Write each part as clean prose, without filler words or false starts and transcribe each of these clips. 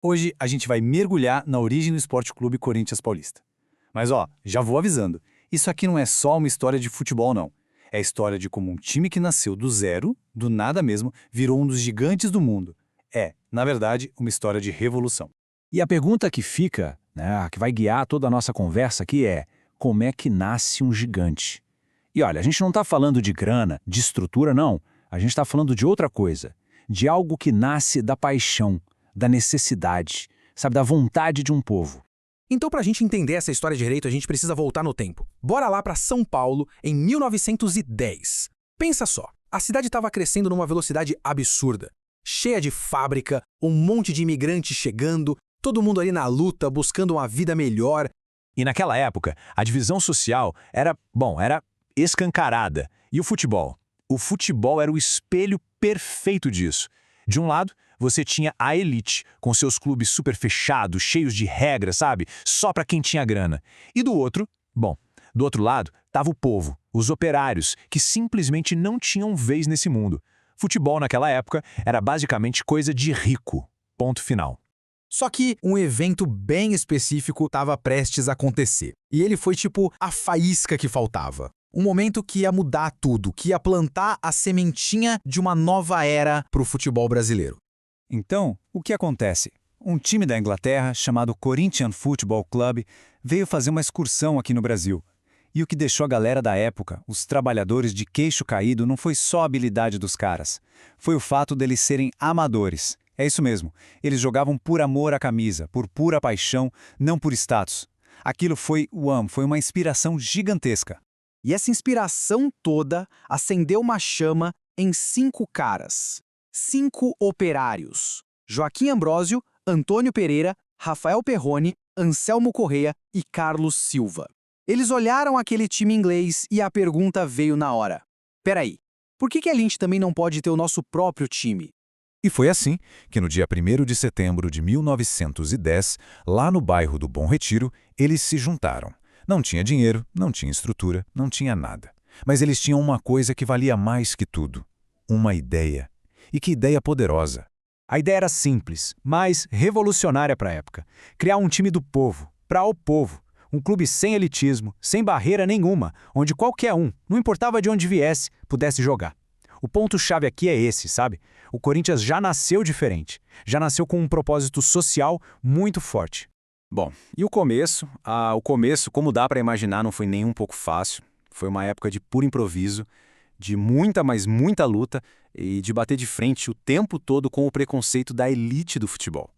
Hoje a gente vai mergulhar na origem do Esporte Clube Corinthians Paulista. Mas já vou avisando, isso aqui não é só uma história de futebol não. É a história de como um time que nasceu do zero, do nada mesmo, virou um dos gigantes do mundo. É, na verdade, uma história de revolução. E a pergunta que fica, que vai guiar toda a nossa conversa aqui é: como é que nasce um gigante? E olha, a gente não está falando de grana, de estrutura, não. A gente está falando de outra coisa, de algo que nasce da paixão, da necessidade, sabe, da vontade de um povo. Então, para a gente entender essa história direito, a gente precisa voltar no tempo. Bora lá para São Paulo, em 1910. Pensa só, a cidade estava crescendo numa velocidade absurda. Cheia de fábrica, um monte de imigrantes chegando, todo mundo ali na luta, buscando uma vida melhor. E naquela época, a divisão social era escancarada. E o futebol? O futebol era o espelho perfeito disso. De um lado, você tinha a elite, com seus clubes super fechados, cheios de regras, sabe? Só para quem tinha grana. E do outro lado, estava o povo, os operários, que simplesmente não tinham vez nesse mundo. Futebol naquela época era basicamente coisa de rico. Ponto final. Só que um evento bem específico estava prestes a acontecer. E ele foi tipo a faísca que faltava. Um momento que ia mudar tudo, que ia plantar a sementinha de uma nova era para o futebol brasileiro. Então, o que acontece? Um time da Inglaterra, chamado Corinthians Football Club, veio fazer uma excursão aqui no Brasil. E o que deixou a galera da época, os trabalhadores de queixo caído, não foi só a habilidade dos caras. Foi o fato deles serem amadores. É isso mesmo, eles jogavam por amor à camisa, por pura paixão, não por status. Aquilo foi uma inspiração gigantesca. E essa inspiração toda acendeu uma chama em 5 caras. 5 operários: Joaquim Ambrósio, Antônio Pereira, Rafael Perrone, Anselmo Correia e Carlos Silva. Eles olharam aquele time inglês e a pergunta veio na hora. Peraí, por que a gente também não pode ter o nosso próprio time? E foi assim que no dia 1º de setembro de 1910, lá no bairro do Bom Retiro, eles se juntaram. Não tinha dinheiro, não tinha estrutura, não tinha nada. Mas eles tinham uma coisa que valia mais que tudo: uma ideia. E que ideia poderosa! A ideia era simples, mas revolucionária para a época. Criar um time do povo, para o povo. Um clube sem elitismo, sem barreira nenhuma, onde qualquer um, não importava de onde viesse, pudesse jogar. O ponto-chave aqui é esse, sabe? O Corinthians já nasceu diferente. Já nasceu com um propósito social muito forte. Bom, e o começo? O começo, como dá para imaginar, não foi nem um pouco fácil. Foi uma época de puro improviso, de muita, mas muita luta e de bater de frente o tempo todo com o preconceito da elite do futebol.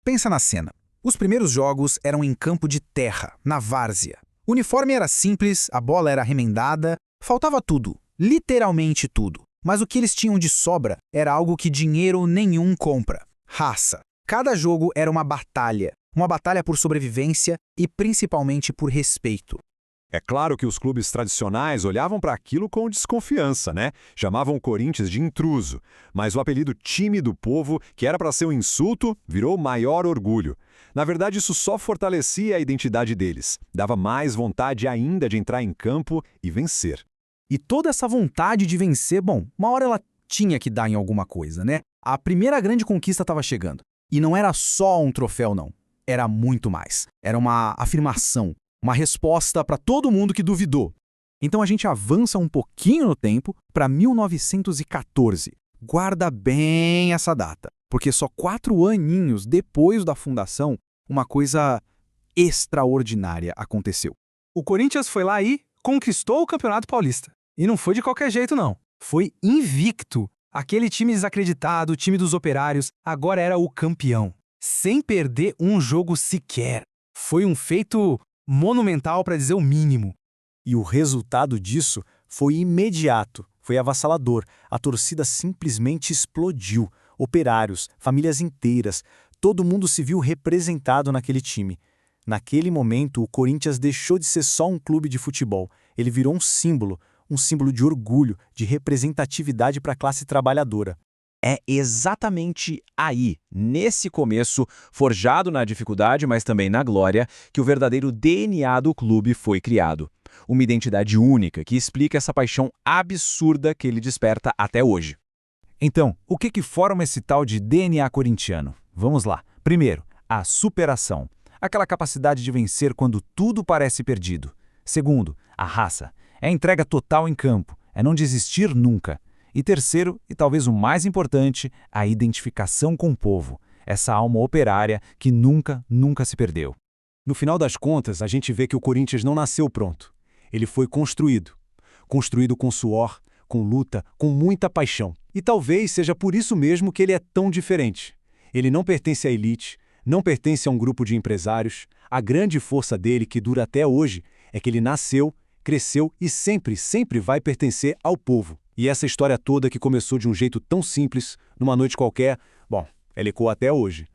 Pensa na cena. Os primeiros jogos eram em campo de terra, na várzea. O uniforme era simples, a bola era remendada, faltava tudo, literalmente tudo. Mas o que eles tinham de sobra era algo que dinheiro nenhum compra: raça. Cada jogo era uma batalha por sobrevivência e principalmente por respeito. É claro que os clubes tradicionais olhavam para aquilo com desconfiança, né? Chamavam o Corinthians de intruso. Mas o apelido time do povo, que era para ser um insulto, virou maior orgulho. Na verdade, isso só fortalecia a identidade deles. Dava mais vontade ainda de entrar em campo e vencer. E toda essa vontade de vencer, uma hora ela tinha que dar em alguma coisa, né? A primeira grande conquista estava chegando. E não era só um troféu, não. Era muito mais. Era uma afirmação, uma resposta para todo mundo que duvidou. Então a gente avança um pouquinho no tempo para 1914. Guarda bem essa data, porque só 4 aninhos depois da fundação, uma coisa extraordinária aconteceu. O Corinthians foi lá e conquistou o Campeonato Paulista. E não foi de qualquer jeito, não. Foi invicto. Aquele time desacreditado, o time dos operários, agora era o campeão. Sem perder um jogo sequer. Foi um feito monumental, para dizer o mínimo. E o resultado disso foi imediato, foi avassalador. A torcida simplesmente explodiu. Operários, famílias inteiras, todo mundo se viu representado naquele time. Naquele momento, o Corinthians deixou de ser só um clube de futebol. Ele virou um símbolo de orgulho, de representatividade para a classe trabalhadora. É exatamente aí, nesse começo, forjado na dificuldade, mas também na glória, que o verdadeiro DNA do clube foi criado. Uma identidade única que explica essa paixão absurda que ele desperta até hoje. Então, o que forma esse tal de DNA corintiano? Vamos lá. Primeiro, A superação. Aquela capacidade de vencer quando tudo parece perdido. Segundo, a raça. É a entrega total em campo. É não desistir nunca. E terceiro, e talvez o mais importante, a identificação com o povo. Essa alma operária que nunca se perdeu. No final das contas, a gente vê que o Corinthians não nasceu pronto. Ele foi construído. Construído com suor, com luta, com muita paixão. E talvez seja por isso mesmo que ele é tão diferente. Ele não pertence à elite, não pertence a um grupo de empresários. A grande força dele, que dura até hoje, é que ele nasceu, cresceu e sempre vai pertencer ao povo. E essa história toda que começou de um jeito tão simples, numa noite qualquer, bom, ela ecoa até hoje.